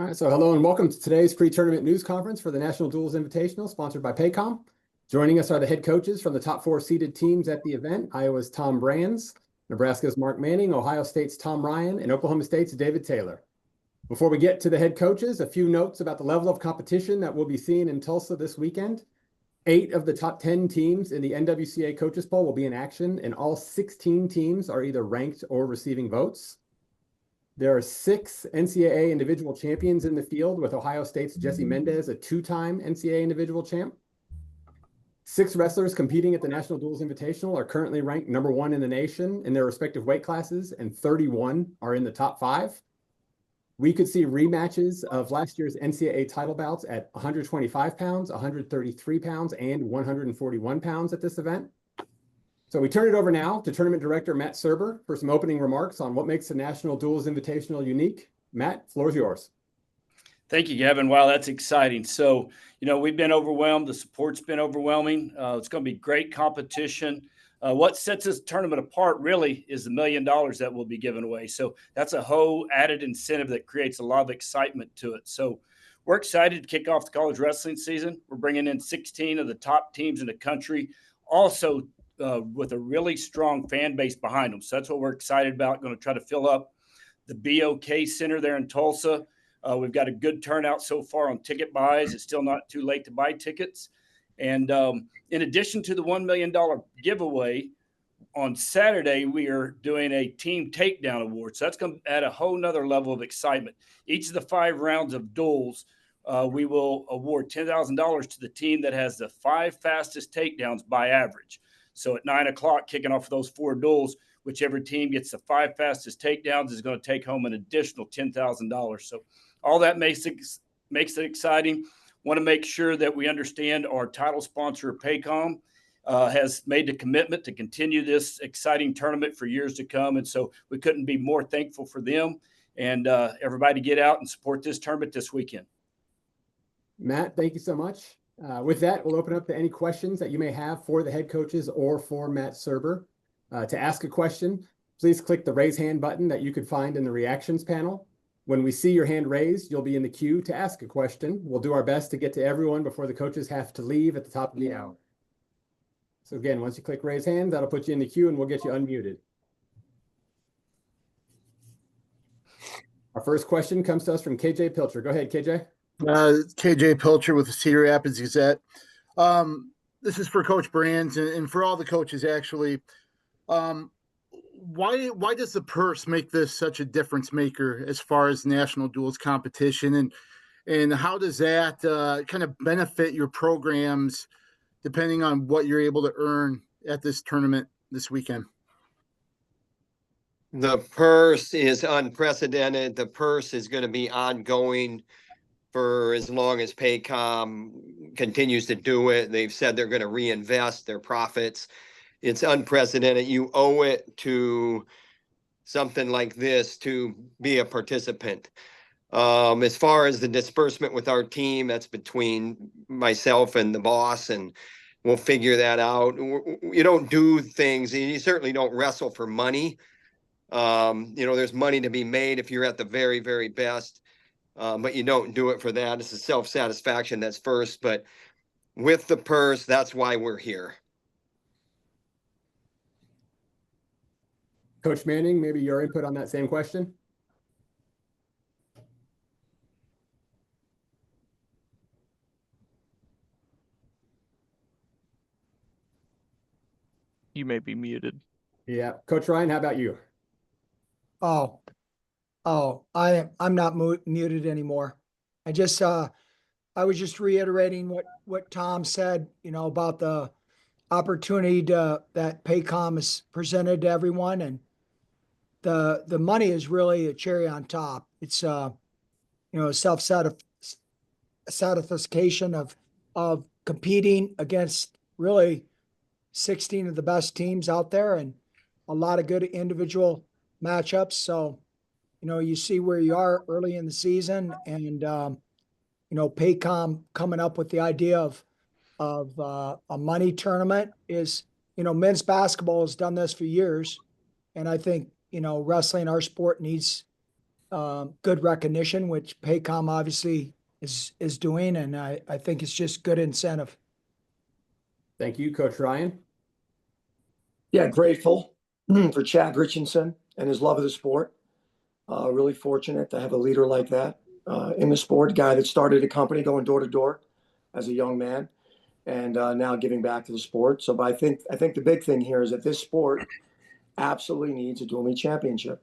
All right, so hello and welcome to today's pre-tournament news conference for the National Duals Invitational, sponsored by Paycom. Joining us are the head coaches from the top 4 seeded teams at the event. Iowa's Tom Brands, Nebraska's Mark Manning, Ohio State's Tom Ryan, and Oklahoma State's David Taylor. Before we get to the head coaches, a few notes about the level of competition that we'll be seeing in Tulsa this weekend. 8 of the top 10 teams in the NWCA coaches poll will be in action, and all 16 teams are either ranked or receiving votes. There are 6 NCAA individual champions in the field, with Ohio State's Jesse Mendez, a 2-time NCAA individual champ. 6 wrestlers competing at the National Duals Invitational are currently ranked number 1 in the nation in their respective weight classes, and 31 are in the top 5. We could see rematches of last year's NCAA title bouts at 125 pounds, 133 pounds, and 141 pounds at this event. So we turn it over now to Tournament Director Matt Surber for some opening remarks on what makes the National Duals Invitational unique. Matt, floor is yours. Thank you, Gavin. Wow, that's exciting. So, we've been overwhelmed. The support's been overwhelming. It's going to be great competition. What sets this tournament apart really is the $1 million that will be given away. So that's a whole added incentive that creates a lot of excitement to it. So we're excited to kick off the college wrestling season. We're bringing in 16 of the top teams in the country, also with a really strong fan base behind them. So that's what we're excited about. Going to try to fill up the BOK Center there in Tulsa. We've got a good turnout so far on ticket buys. It's still not too late to buy tickets. And in addition to the $1 million giveaway, on Saturday, we are doing a team takedown award. So that's going to add a whole nother level of excitement. Each of the 5 rounds of duels, we will award $10,000 to the team that has the 5 fastest takedowns by average. So at 9 o'clock, kicking off those 4 duels, whichever team gets the 5 fastest takedowns is going to take home an additional $10,000. So all that makes it exciting. Want to make sure that we understand our title sponsor, Paycom, has made the commitment to continue this exciting tournament for years to come. And so we couldn't be more thankful for them and everybody get out and support this tournament this weekend. Matt, thank you so much. With that, we'll open up to any questions that you may have for the head coaches or for Matt Surber. To ask a question, please click the raise hand button that you could find in the reactions panel. When we see your hand raised, you'll be in the queue to ask a question. We'll do our best to get to everyone before the coaches have to leave at the top of the hour. So again, once you click raise hand, that'll put you in the queue and we'll get you unmuted. Our first question comes to us from KJ Pilcher. Go ahead, KJ. KJ Pilcher with the Cedar Rapids Gazette. This is for Coach Brands and for all the coaches, actually. Why does the purse make this such a difference maker as far as national duels competition, and how does that kind of benefit your programs depending on what you're able to earn at this tournament this weekend? The purse is unprecedented. The purse is going to be ongoing for as long as Paycom continues to do it. They've said they're going to reinvest their profits. It's unprecedented. You owe it to something like this to be a participant. As far as the disbursement with our team, that's between myself and the boss, and we'll figure that out. You don't do things, and you certainly don't wrestle for money. There's money to be made if you're at the very, very best. But you don't do it for that. It's a self-satisfaction that's first. But with the purse, that's why we're here. Coach Manning, maybe your input on that same question. You may be muted. Yeah. Coach Ryan, how about you? I'm not muted anymore. I was just reiterating what Tom said, about the opportunity that Paycom has presented to everyone, and the money is really a cherry on top. It's self-satisfaction of competing against really 16 of the best teams out there and a lot of good individual matchups. So, you see where you are early in the season, and Paycom coming up with the idea of a money tournament is, men's basketball has done this for years, and I think wrestling, our sport, needs good recognition, which Paycom obviously is doing, and I think it's just good incentive. Thank you, Coach Ryan. Yeah, grateful for Chad Richardson and his love of the sport. Really fortunate to have a leader like that in the sport, a guy that started a company going door to door as a young man, and now giving back to the sport. So, but I think the big thing here is that this sport absolutely needs a dual meet championship.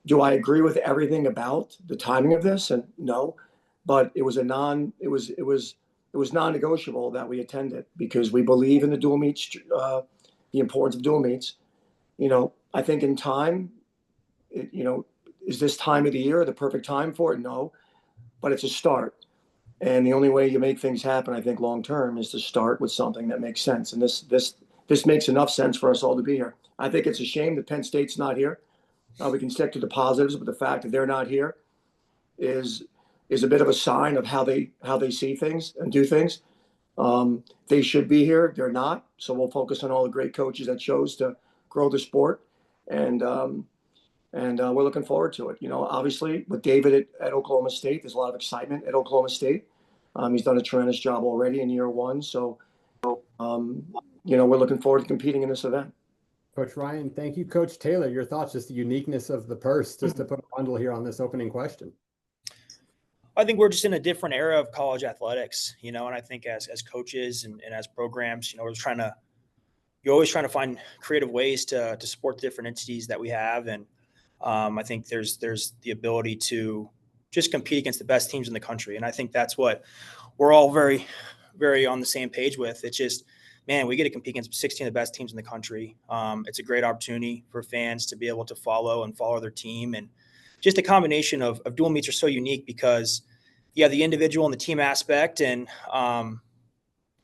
Do I agree with everything about the timing of this? And no, but it was non-negotiable that we attended because we believe in the dual meets, the importance of dual meets. I think in time, is this time of the year the perfect time for it? No, but it's a start. And the only way you make things happen, I think, long term, is to start with something that makes sense. And this makes enough sense for us all to be here. I think it's a shame that Penn State's not here. We can stick to the positives, but the fact that they're not here is a bit of a sign of how they see things and do things. They should be here. They're not. So we'll focus on all the great coaches that chose to grow the sport. And we're looking forward to it. Obviously with David at Oklahoma State, there's a lot of excitement at Oklahoma State. He's done a tremendous job already in year one. So, we're looking forward to competing in this event. Coach Ryan, thank you. Coach Taylor, your thoughts, just the uniqueness of the purse, just to put a bundle here on this opening question. I think we're just in a different era of college athletics, and I think as coaches and as programs, you're always trying to find creative ways to support the different entities that we have. And I think there's the ability to just compete against the best teams in the country. And I think that's what we're all very, very on the same page with. It's just, man, we get to compete against 16 of the best teams in the country. It's a great opportunity for fans to be able to follow their team. And just the combination of dual meets are so unique because you have the individual and the team aspect, and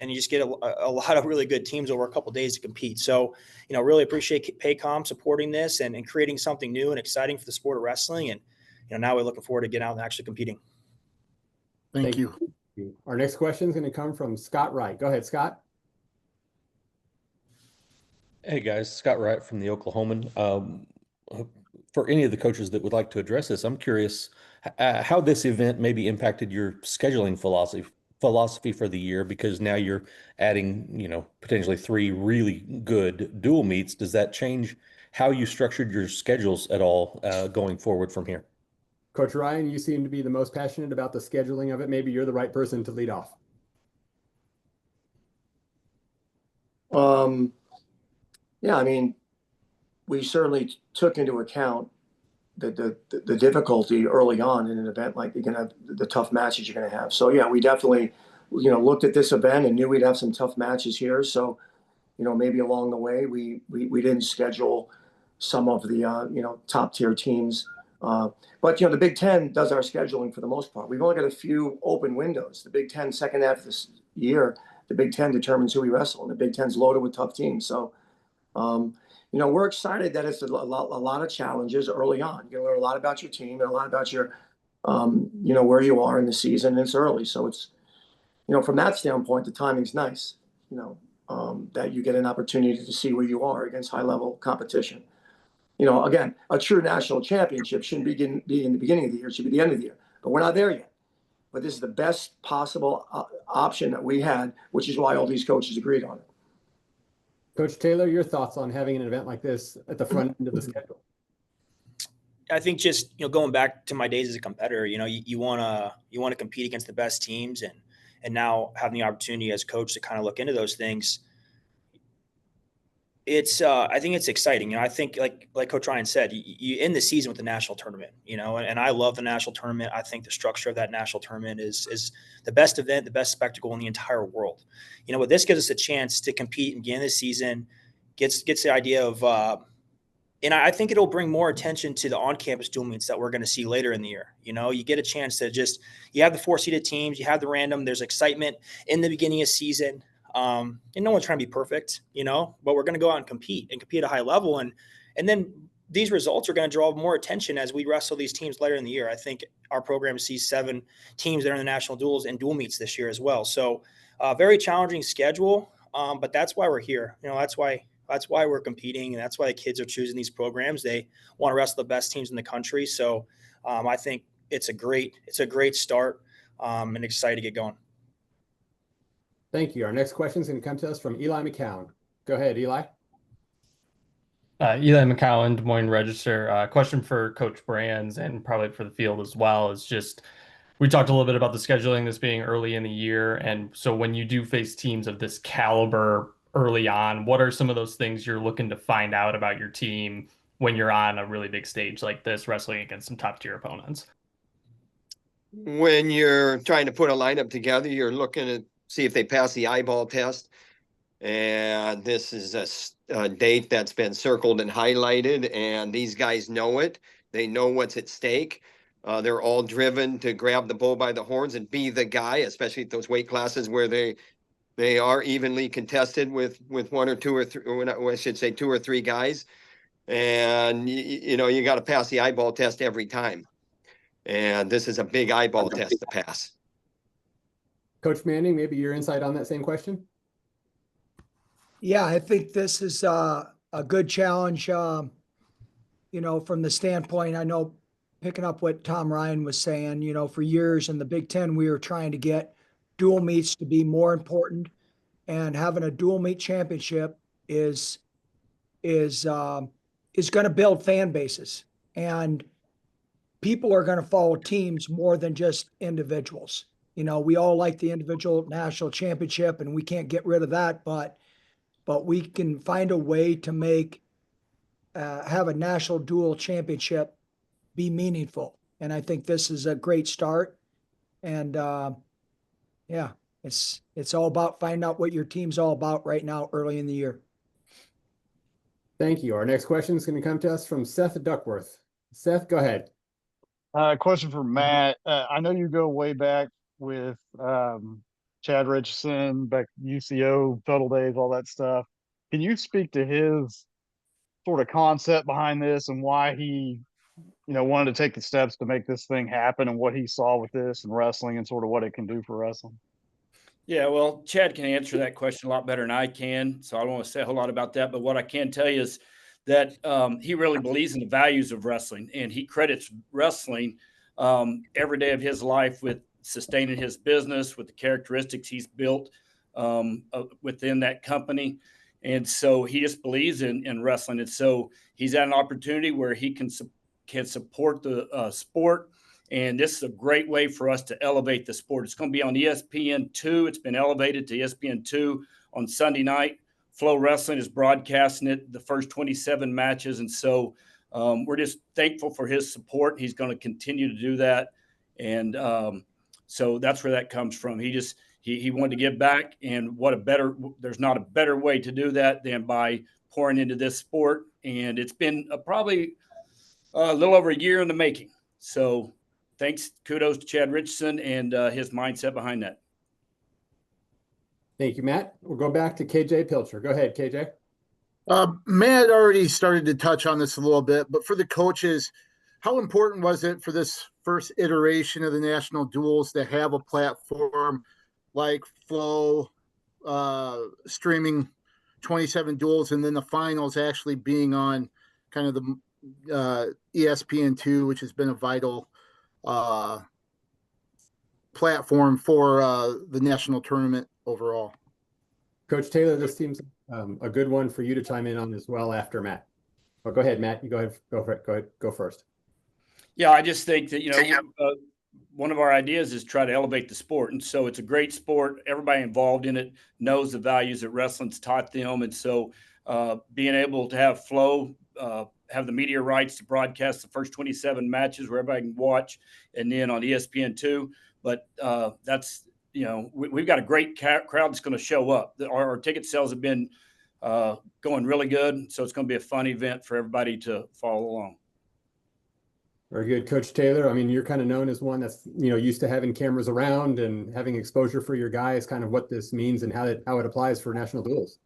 you just get a lot of really good teams over a couple of days to compete. So, really appreciate Paycom supporting this and creating something new and exciting for the sport of wrestling. And, now we're looking forward to getting out and actually competing. Thank you. Our next question is going to come from Scott Wright. Go ahead, Scott. Hey guys, Scott Wright from the Oklahoman. For any of the coaches that would like to address this, I'm curious how this event maybe impacted your scheduling philosophy for the year, because now you're adding, potentially 3 really good dual meets. Does that change how you structured your schedules at all going forward from here? Coach Ryan, you seem to be the most passionate about the scheduling of it. Maybe you're the right person to lead off. Yeah, we certainly took into account the difficulty early on in an event like you're gonna have the tough matches you're gonna have. So yeah, we definitely, looked at this event and knew we'd have some tough matches here. So, maybe along the way we didn't schedule some of the top tier teams. But the Big Ten does our scheduling for the most part. We've only got a few open windows. The Big Ten second half of this year, the Big Ten determines who we wrestle, and the Big Ten's loaded with tough teams. So, we're excited that it's a lot of challenges early on. You learn a lot about your team and a lot about your, where you are in the season. And it's early, so it's, from that standpoint, the timing's nice. That you get an opportunity to see where you are against high level competition. Again, a true national championship shouldn't be in the beginning of the year; it should be the end of the year. But we're not there yet. But this is the best possible option that we had, which is why all these coaches agreed on it. Coach Taylor, your thoughts on having an event like this at the front end of the schedule? I think just, going back to my days as a competitor, you want to compete against the best teams, and now having the opportunity as a coach to kind of look into those things. I think it's exciting. I think like Coach Ryan said, you end the season with the national tournament, and I love the national tournament. I think the structure of that national tournament is the best event, the best spectacle in the entire world. But this gives us a chance to compete and begin the season, gets the idea of, and I think it'll bring more attention to the on-campus dual meets that we're going to see later in the year. You get a chance to you have the 4-seeded teams, you have the random, there's excitement in the beginning of season. And no one's trying to be perfect, but we're going to go out and compete at a high level. And then these results are going to draw more attention as we wrestle these teams later in the year. I think our program sees 7 teams that are in the national duels and dual meets this year as well. So very challenging schedule. But that's why we're here. That's why we're competing. And that's why the kids are choosing these programs. They want to wrestle the best teams in the country. So I think it's a great start, and excited to get going. Thank you. Our next question is going to come to us from Eli McCown. Go ahead, Eli. Eli McCowan, Des Moines Register. Question for Coach Brands and probably for the field as well is just, we talked a little bit about the scheduling, this being early in the year. And so when you do face teams of this caliber early on, what are some of those things you're looking to find out about your team when you're on a really big stage like this, wrestling against some top tier opponents? When you're trying to put a lineup together, you're looking to see if they pass the eyeball test. And this is a date that's been circled and highlighted, and these guys know it. They know what's at stake. They're all driven to grab the bull by the horns and be the guy, especially at those weight classes where they are evenly contested with one or two or three, or I should say 2 or 3 guys. And you know, you got to pass the eyeball test every time. And this is a big eyeball test to pass. Coach Manning, maybe your insight on that same question? Yeah, I think this is a good challenge, from the standpoint, I know picking up what Tom Ryan was saying, for years in the Big Ten, we were trying to get dual meets to be more important, and having a dual meet championship is going to build fan bases, and people are going to follow teams more than just individuals. We all like the individual national championship, and we can't get rid of that, but we can find a way to make have a national dual championship be meaningful. And I think this is a great start. And it's all about finding out what your team's all about right now, early in the year. Thank you. Our next question is going to come to us from Seth Duckworth. Seth, go ahead. Question for Matt. I know you go way back with Chad Richardson, back UCO, Total Days, all that stuff. Can you speak to his sort of concept behind this and why he, wanted to take the steps to make this thing happen, and what he saw with this and wrestling and sort of what it can do for wrestling? Yeah, well, Chad can answer that question a lot better than I can, so I don't want to say a whole lot about that. But what I can tell you is that he really believes in the values of wrestling, and he credits wrestling every day of his life with sustaining his business, with the characteristics he's built within that company. And so he just believes in wrestling. And so he's at an opportunity where he can support the sport. And this is a great way for us to elevate the sport. It's going to be on ESPN2. It's been elevated to ESPN2 on Sunday night. FloWrestling is broadcasting it, the first 27 matches. And so we're just thankful for his support. He's going to continue to do that. And so that's where that comes from. He wanted to give back, and there's not a better way to do that than by pouring into this sport. And it's been probably a little over a year in the making. So kudos to Chad Richardson and his mindset behind that. Thank you, Matt. We'll go back to KJ Pilcher. Go ahead, KJ. Matt already started to touch on this a little bit, but for the coaches, how important was it for this first iteration of the national duels to have a platform like Flow, streaming 27 duels, and then the finals actually being on kind of the ESPN2, which has been a vital platform for the national tournament overall? Coach Taylor, this seems a good one for you to chime in on as well after Matt. Well, go ahead, Matt. You go ahead. Go for it. Go ahead. Go first. Yeah, I just think that, one of our ideas is try to elevate the sport. And so it's a great sport. Everybody involved in it knows the values that wrestling's taught them. And so being able to have Flow, have the media rights to broadcast the first 27 matches where everybody can watch, and then on ESPN2. But that's, we've got a great crowd that's going to show up. Our ticket sales have been going really good. So it's going to be a fun event for everybody to follow along. Very good, Coach Taylor. I mean, you're kind of known as one that's, used to having cameras around and having exposure for your guys, kind of what this means and how it applies for national duels.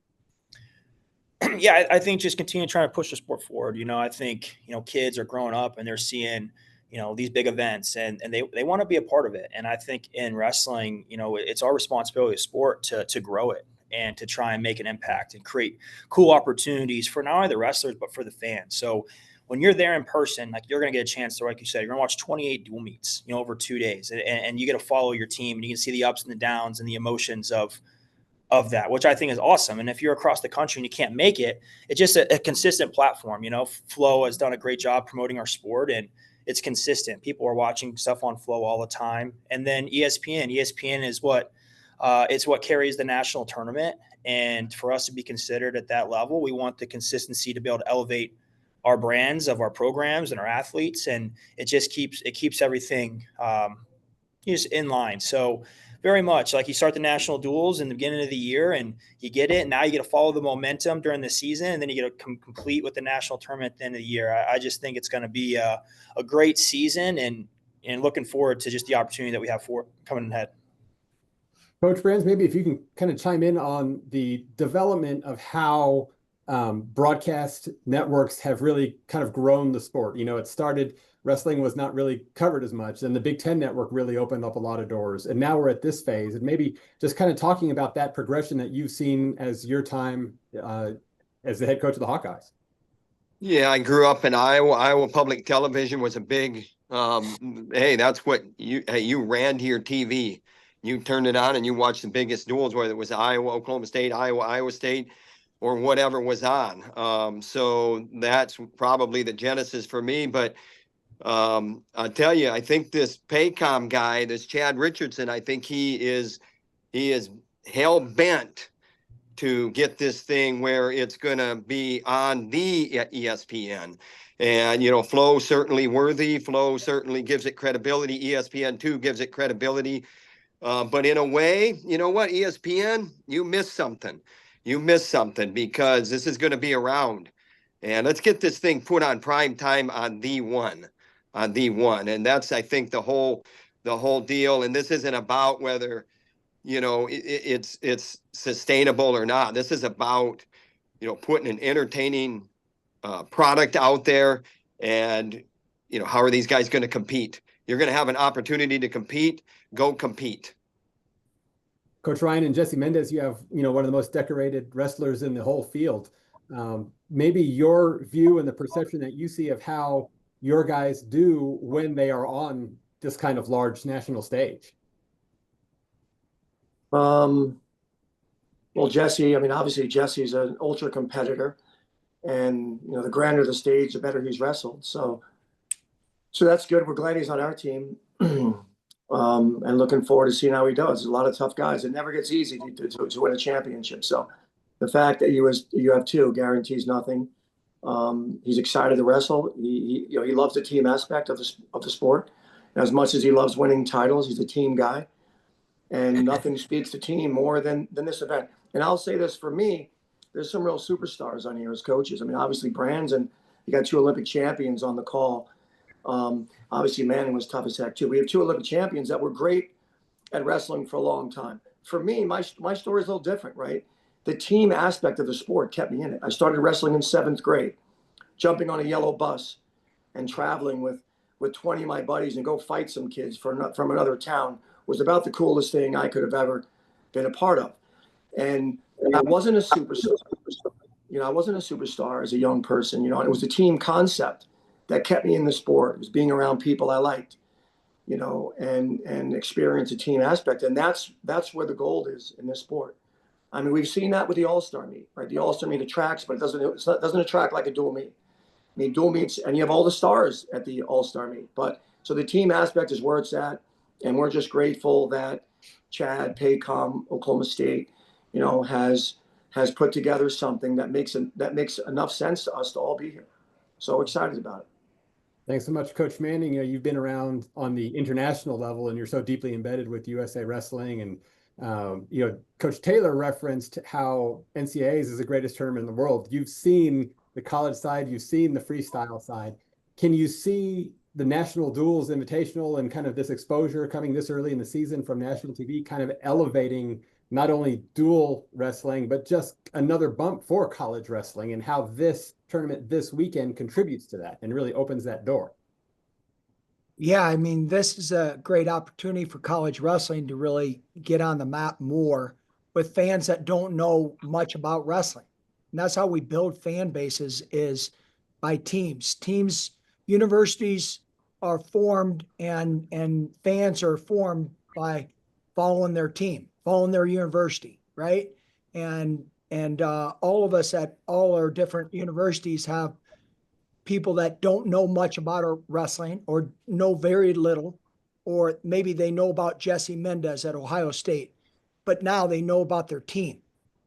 Yeah, I think just continue trying to push the sport forward. I think, kids are growing up and they're seeing, these big events, and they want to be a part of it. And I think in wrestling, it's our responsibility as sport to grow it and to try and make an impact and create cool opportunities for not only the wrestlers, but for the fans. So when you're there in person, like you're going to get a chance to, like you said, you're going to watch 28 dual meets, over 2 days, and you get to follow your team, and you can see the ups and the downs and the emotions of that, which I think is awesome. And if you're across the country and you can't make it, it's just a consistent platform. Flow has done a great job promoting our sport, and it's consistent. People are watching stuff on Flow all the time. And then ESPN is it's what carries the national tournament. And for us to be considered at that level, we want the consistency to be able to elevate our brands of our programs and our athletes. And it just keeps everything just in line. So very much like you start the national duels in the beginning of the year and you get it. And now you get to follow the momentum during the season, and then you get to complete with the national tournament at the end of the year. I just think it's going to be a great season, and looking forward to just the opportunity that we have for coming ahead. Coach Brands, maybe if you can kind of chime in on the development of how broadcast networks have really kind of grown the sport. It started, wrestling was not really covered as much, and the Big Ten network really opened up a lot of doors. And now we're at this phase, and maybe just kind of talking about that progression that you've seen as your time as the head coach of the Hawkeyes. Yeah, I grew up in Iowa. Iowa public television was a big, hey, that's what you ran to your TV. You turned it on and you watched the biggest duels, whether it was Iowa, Oklahoma State, Iowa State, or whatever was on. So that's probably the genesis for me. But I'll tell you, I think this Paycom guy, this Chad Richardson, I think he is hell bent to get this thing where it's going to be on the ESPN. And, Flow certainly worthy. Flow certainly gives it credibility. ESPN2 gives it credibility. But in a way, you know what, ESPN, you missed something. You missed something, because this is going to be around. And let's get this thing put on prime time on the one. And that's, I think, the whole deal. And this isn't about whether, it's sustainable or not. This is about, putting an entertaining product out there. And, how are these guys going to compete? You're going to have an opportunity to compete. Go compete. Coach Ryan and Jesse Mendez, you have, one of the most decorated wrestlers in the whole field. Maybe your view and the perception that you see of how your guys do when they are on this kind of large national stage. Well, Jesse, obviously Jesse's an ultra competitor, and the grander the stage, the better he's wrestled. So that's good. We're glad he's on our team. And looking forward to seeing how he does. There's a lot of tough guys. It never gets easy to win a championship. So the fact that you have 2 guarantees nothing. He's excited to wrestle. He loves the team aspect of the sport. And as much as he loves winning titles, he's a team guy. And nothing speaks to team more than this event. And I'll say this, for me, there's some real superstars on here as coaches. Obviously Brands, and you got 2 Olympic champions on the call. Obviously Manning was tough as heck too. We have 2 Olympic champions that were great at wrestling for a long time. For me, my story is a little different, right? The team aspect of the sport kept me in it. I started wrestling in 7th grade, jumping on a yellow bus and traveling with 20 of my buddies and go fight some kids from another town was about the coolest thing I could have ever been a part of. And I wasn't a superstar. I wasn't a superstar as a young person, and it was the team concept that kept me in the sport. It was being around people I liked, and experience a team aspect. And that's where the gold is in this sport. We've seen that with the All-Star meet, right? The All-Star meet attracts, but it doesn't attract like a dual meet. Dual meets, and you have all the stars at the All-Star meet. But so the team aspect is where it's at. And we're just grateful that Chad, Paycom, Oklahoma State, has put together something that makes enough sense to us to all be here. So excited about it. Thanks so much, Coach Manning. You've been around on the international level, and you're so deeply embedded with USA Wrestling. And Coach Taylor referenced how NCAAs is the greatest tournament in the world. You've seen the college side, you've seen the freestyle side. Can you see the National Duals Invitational and kind of this exposure coming this early in the season from national TV kind of elevating not only dual wrestling, but just another bump for college wrestling, and how this tournament this weekend contributes to that and really opens that door? Yeah, this is a great opportunity for college wrestling to really get on the map more with fans that don't know much about wrestling. And that's how we build fan bases, is by teams. Universities are formed and fans are formed by following their team, following their university, right? And all of us at all our different universities have people that don't know much about our wrestling or know very little, or maybe they know about Jesse Mendez at Ohio State, but now they know about their team,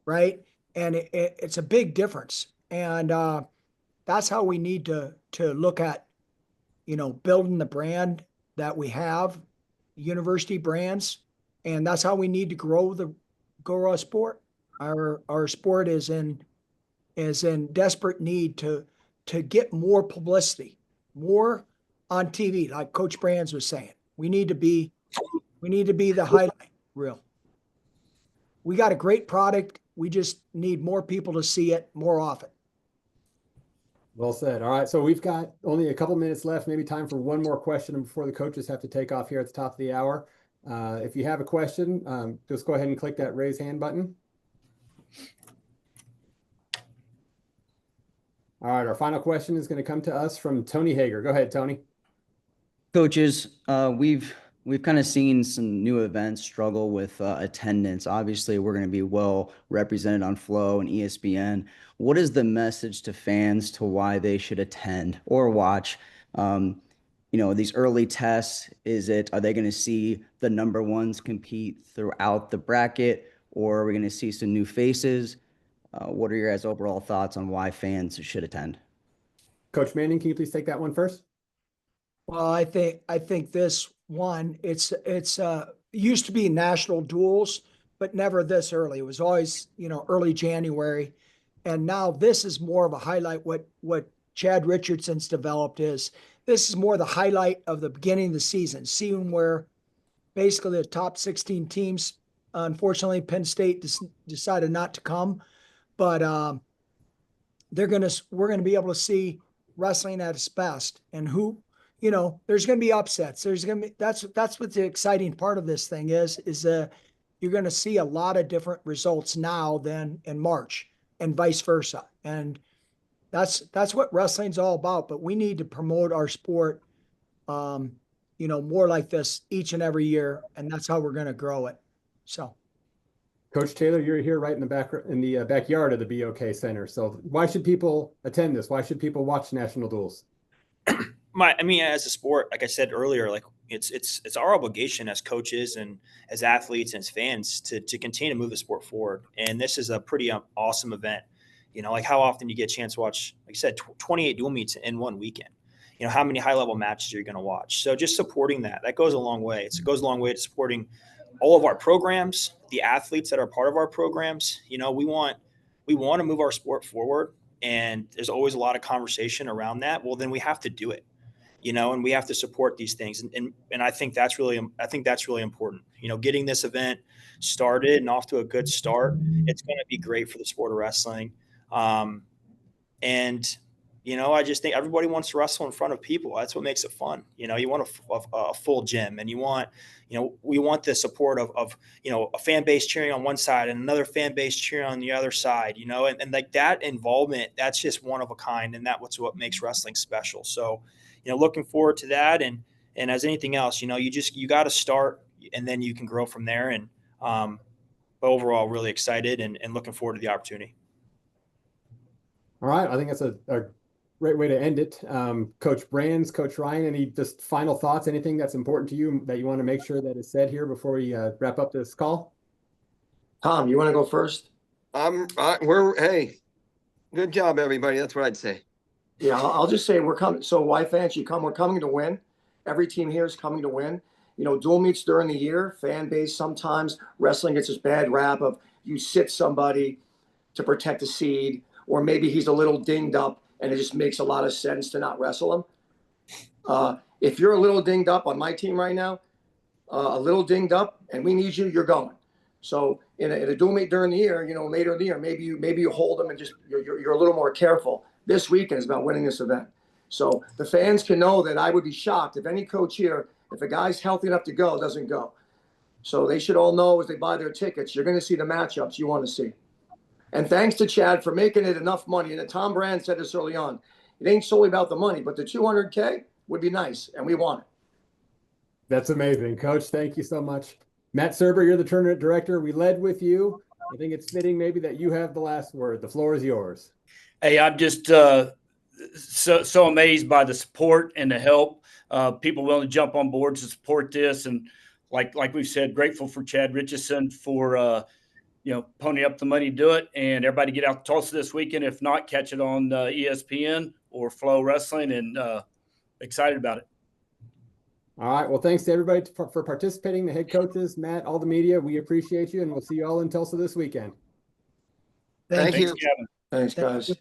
right? And it's a big difference. And that's how we need to look at, building the brand that we have, university brands, and that's how we need to grow our sport. Our sport is in desperate need to get more publicity, more on TV, like Coach Brands was saying. We need to be the highlight reel. We got a great product. We just need more people to see it more often. Well said. All right. So we've got only a couple minutes left, maybe time for one more question before the coaches have to take off here at the top of the hour. If you have a question, just go ahead and click that raise hand button. All right. Our final question is going to come to us from Tony Hager. Go ahead, Tony. Coaches, we've kind of seen some new events struggle with attendance. Obviously, we're going to be well represented on Flow and ESPN. What is the message to fans to why they should attend or watch? These early tests, are they going to see the number ones compete throughout the bracket, or are we going to see some new faces? What are your guys' overall thoughts on why fans should attend? Coach Manning, can you please take that one first? Well, I think this one, it's used to be national duels, but never this early. It was always, early January. And now this is more of a highlight. What Chad Richardson's developed this is more the highlight of the beginning of the season, seeing where basically the top 16 teams, unfortunately, Penn State decided not to come, but we're going to be able to see wrestling at its best, and there's going to be upsets. That's what the exciting part of this thing is you're going to see a lot of different results now than in March, and vice versa. And that's what wrestling's all about. But we need to promote our sport, more like this each and every year, and that's how we're going to grow it. So, Coach Taylor, you're here right in the backyard of the BOK Center. So why should people attend this? Why should people watch National Duels? As a sport, like I said earlier, like it's our obligation as coaches and as athletes and as fans to continue to move the sport forward. And this is a pretty awesome event. Like how often you get a chance to watch, like I said, 28 dual meets in one weekend. How many high level matches are you going to watch? So just supporting that goes a long way. It goes a long way to supporting all of our programs, the athletes that are part of our programs. We want to move our sport forward, and there's always a lot of conversation around that. Well, then we have to do it. And we have to support these things. And I think that's really important. Getting this event started and off to a good start, it's going to be great for the sport of wrestling. I just think everybody wants to wrestle in front of people. That's what makes it fun. You want a full gym, and we want the support of a fan base cheering on one side and another fan base cheering on the other side, and like that involvement, that's just one of a kind. And that's what makes wrestling special. So, looking forward to that. And as anything else, you got to start, and then you can grow from there. And but overall, really excited and looking forward to the opportunity. All right. I think that's a great way to end it. Coach Brands, Coach Ryan, any just final thoughts, anything that's important to you that you want to make sure that is said here before we wrap up this call? Tom, you want to go first? Hey, good job, everybody. That's what I'd say. Yeah, I'll just say we're coming. So why fans, we're coming to win. Every team here is coming to win. Dual meets during the year, fan base, sometimes wrestling gets this bad rap of you sit somebody to protect a seed, or maybe he's a little dinged up and it just makes a lot of sense to not wrestle him. If you're a little dinged up on my team right now, a little dinged up and we need you, you're going. So in a dual meet during the year, later in the year, maybe you hold them and just you're a little more careful. This weekend is about winning this event. So the fans can know that I would be shocked if any coach here, if a guy's healthy enough to go, doesn't go. So they should all know as they buy their tickets, you're going to see the matchups you want to see. And thanks to Chad for making it enough money. And Tom Brand said this early on. it ain't solely about the money, but the 200K would be nice, and we want it. That's amazing, Coach. Thank you so much. Matt Surber, you're the tournament director. We led with you. I think it's fitting maybe that you have the last word. The floor is yours. Hey, I'm just so amazed by the support and the help. People willing to jump on board to support this, and like we've said, grateful for Chad Richardson for pony up the money to do it, and everybody get out to Tulsa this weekend. If not, catch it on ESPN or FloWrestling, and excited about it. All right. Well, thanks to everybody for participating, the head coaches, Matt, all the media. We appreciate you, and we'll see you all in Tulsa this weekend. Thank you. Kevin. Thanks, guys.